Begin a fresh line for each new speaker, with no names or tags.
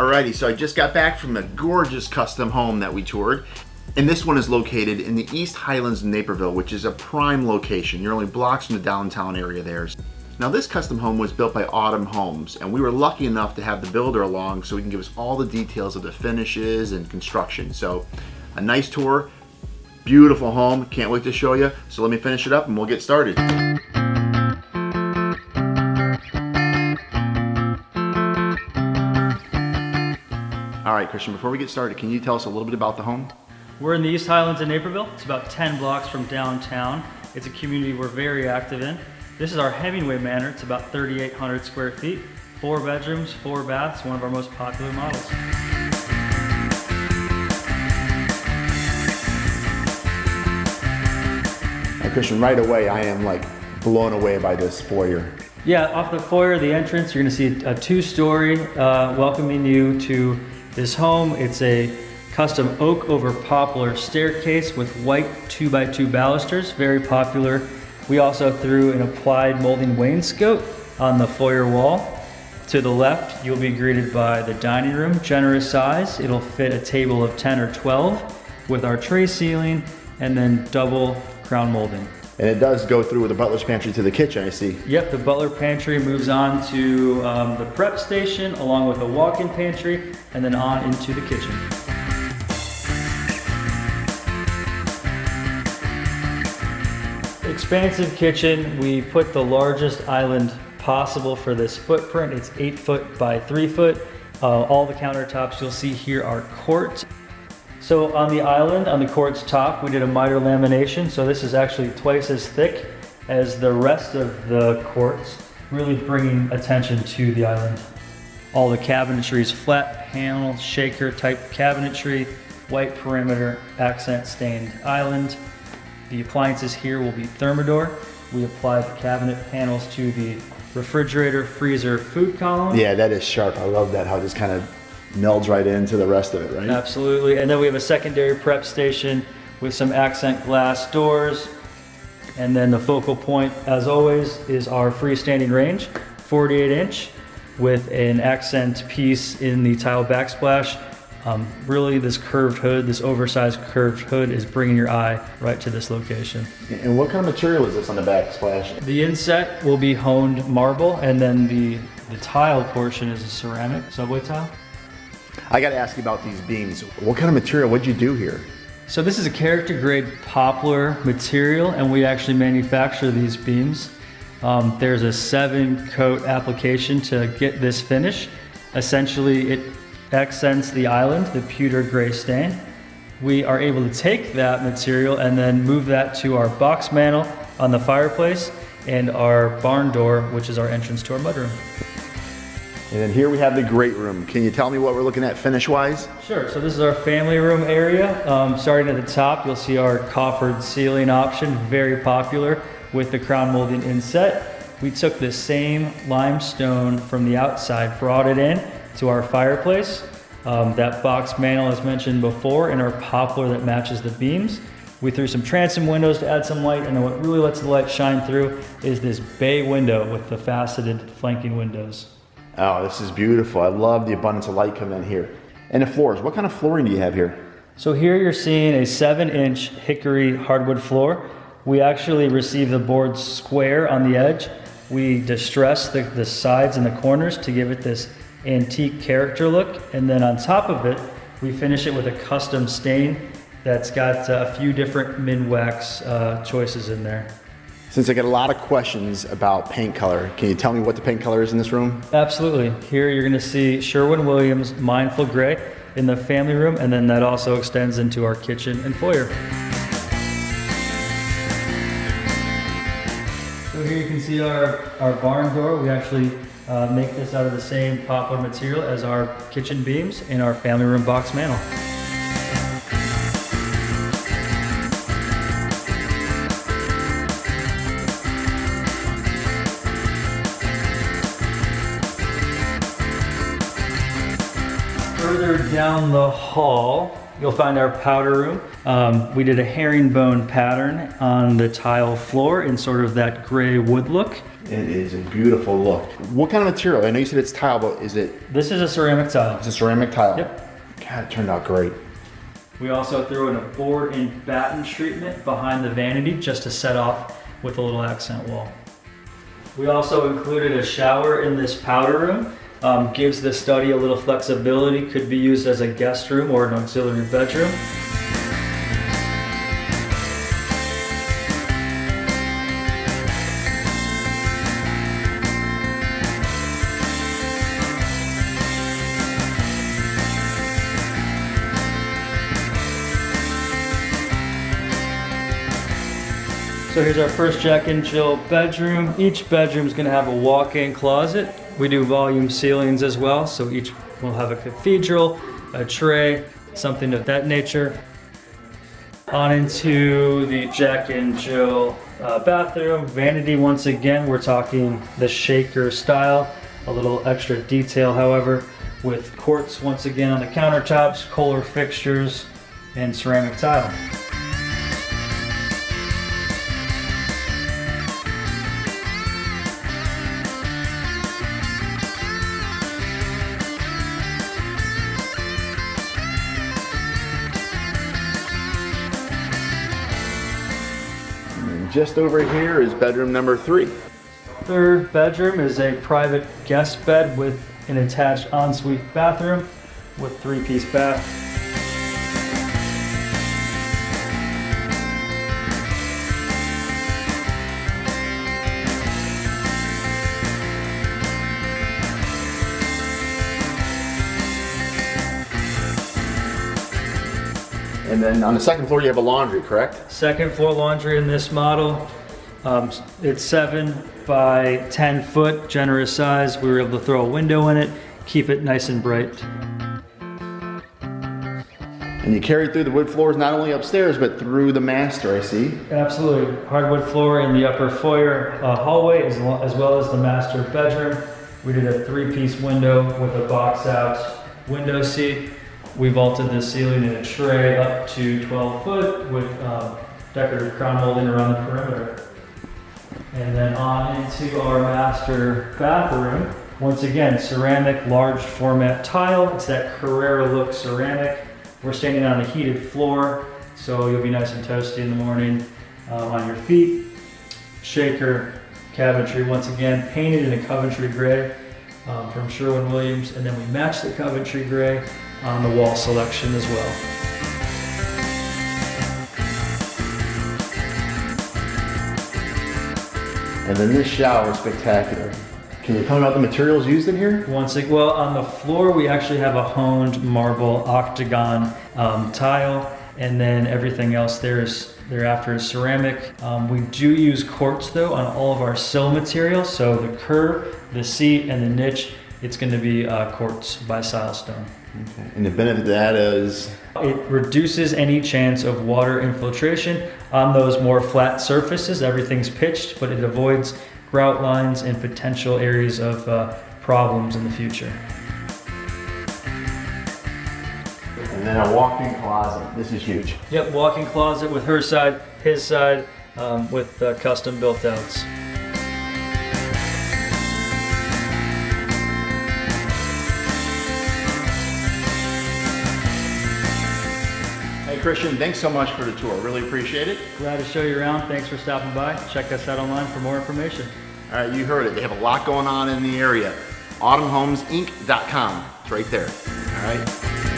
Alrighty, so I just got back from the gorgeous custom home that we toured. And this one is located in the East Highlands, Naperville, which is a prime location. You're only blocks from the downtown area there. Now this custom home was built by Autumn Homes, and we were lucky enough to have the builder along so he can give us all the details of the finishes and construction. So a nice tour, beautiful home, can't wait to show you. So let me finish it up and we'll get started. All right, Christian, before we get started, can you tell us a little bit about the home?
We're in the East Highlands in Naperville. It's about 10 blocks from downtown. It's a community we're very active in. This is our Hemingway Manor. It's about 3,800 square feet, 4 bedrooms, 4 baths, one of our most popular models.
Now, Christian, right away, I am like blown away by this foyer.
Yeah, off the foyer, the entrance, you're gonna see a 2-story welcoming you to this home. It's a custom oak over poplar staircase with white 2x2 balusters, very popular. We also threw an applied molding wainscot on the foyer wall. To the left, you'll be greeted by the dining room, generous size. It'll fit a table of 10 or 12 with our tray ceiling and then double crown molding.
And it does go through with the butler's pantry to the kitchen, I see.
Yep, the butler pantry moves on to the prep station along with a walk-in pantry and then on into the kitchen. Expansive kitchen. We put the largest island possible for this footprint. It's 8 foot by 3 foot. All the countertops you'll see here are quartz. So on the island, on the quartz top, we did a miter lamination. So this is actually twice as thick as the rest of the quartz, really bringing attention to the island. All the cabinetry is flat panel, shaker type cabinetry, white perimeter, accent stained island. The appliances here will be Thermador. We apply the cabinet panels to the refrigerator, freezer, food column.
Yeah, that is sharp. I love that, how it just kind of melds right into the rest of it, right?
Absolutely. And then we have a secondary prep station with some accent glass doors. And then the focal point, as always, is our freestanding range, 48 inch with an accent piece in the tile backsplash. Really this curved hood, this oversized curved hood is bringing your eye right to this location.
And what kind of material is this on the backsplash?
The inset will be honed marble, and then the tile portion is a ceramic subway tile.
I got to ask you about these beams. What kind of material, what'd you do here?
So this is a character grade poplar material, and we actually manufacture these beams. There's a 7-coat application to get this finish. Essentially, it accents the island, the pewter gray stain. We are able to take that material and then move that to our box mantel on the fireplace and our barn door, which is our entrance to our mudroom.
And then here we have the great room. Can you tell me what we're looking at finish-wise?
Sure, so this is our family room area. Starting at the top, you'll see our coffered ceiling option, very popular with the crown molding inset. We took the same limestone from the outside, brought it in to our fireplace. That box mantel, as mentioned before, and our poplar that matches the beams. We threw some transom windows to add some light, and then what really lets the light shine through is this bay window with the faceted flanking windows.
Oh, this is beautiful. I love the abundance of light coming in here. And the floors, what kind of flooring do you have here?
So here you're seeing a 7-inch hickory hardwood floor. We actually received the boards square on the edge. We distress the sides and the corners to give it this antique character look. And then on top of it, we finish it with a custom stain that's got a few different Minwax choices in there.
Since I get a lot of questions about paint color, can you tell me what the paint color is in this room?
Absolutely. Here you're gonna see Sherwin-Williams Mindful Gray in the family room, and then that also extends into our kitchen and foyer. So here you can see our barn door. We actually make this out of the same poplar material as our kitchen beams and our family room box mantel. Further down the hall, you'll find our powder room. We did a herringbone pattern on the tile floor in sort of that gray wood look.
It is a beautiful look. What kind of material? I know you said it's tile, but is it?
This is a ceramic tile.
It's a ceramic tile.
Yep.
God, it turned out great.
We also threw in a board and batten treatment behind the vanity just to set off with a little accent wall. We also included a shower in this powder room. Gives the study a little flexibility, could be used as a guest room or an auxiliary bedroom. So here's our first Jack and Jill bedroom. Each bedroom is going to have a walk-in closet. We do volume ceilings as well, so each will have a cathedral, a tray, something of that nature. On into the Jack and Jill bathroom. Vanity, once again, we're talking the shaker style. A little extra detail, however, with quartz once again on the countertops, Kohler fixtures, and ceramic tile.
Just over here is bedroom number 3.
Third bedroom is a private guest bed with an attached ensuite bathroom with 3-piece bath.
And then on the second floor, you have a laundry, correct?
Second floor laundry in this model. It's 7 by 10 foot, generous size. We were able to throw a window in it, keep it nice and bright.
And you carry through the wood floors not only upstairs, but through the master, I see.
Absolutely. Hardwood floor in the upper foyer hallway as well as the master bedroom. We did a 3-piece window with a box out window seat. We vaulted the ceiling in a tray up to 12 foot with decorative crown molding around the perimeter. And then on into our master bathroom. Once again, ceramic large format tile. It's that Carrera look ceramic. We're standing on a heated floor, so you'll be nice and toasty in the morning on your feet. Shaker cabinetry, once again, painted in a Coventry gray from Sherwin-Williams. And then we match the Coventry gray on the wall selection as well.
And then this shower is spectacular. Can you tell me about the materials used in here?
Well, on the floor we actually have a honed marble octagon tile, and then everything else thereafter is ceramic. We do use quartz though on all of our sill materials, so the curb, the seat, and the niche, it's going to be quartz by Silestone.
Okay. And the benefit of that is?
It reduces any chance of water infiltration on those more flat surfaces. Everything's pitched, but it avoids grout lines and potential areas of problems in the future.
And then a walk-in closet. This is huge.
Yep, walk-in closet with her side, his side, with custom built outs.
Hey Christian, thanks so much for the tour. Really appreciate it.
Glad to show you around. Thanks for stopping by. Check us out online for more information.
All right, you heard it. They have a lot going on in the area. AutumnHomesInc.com. It's right there. All right.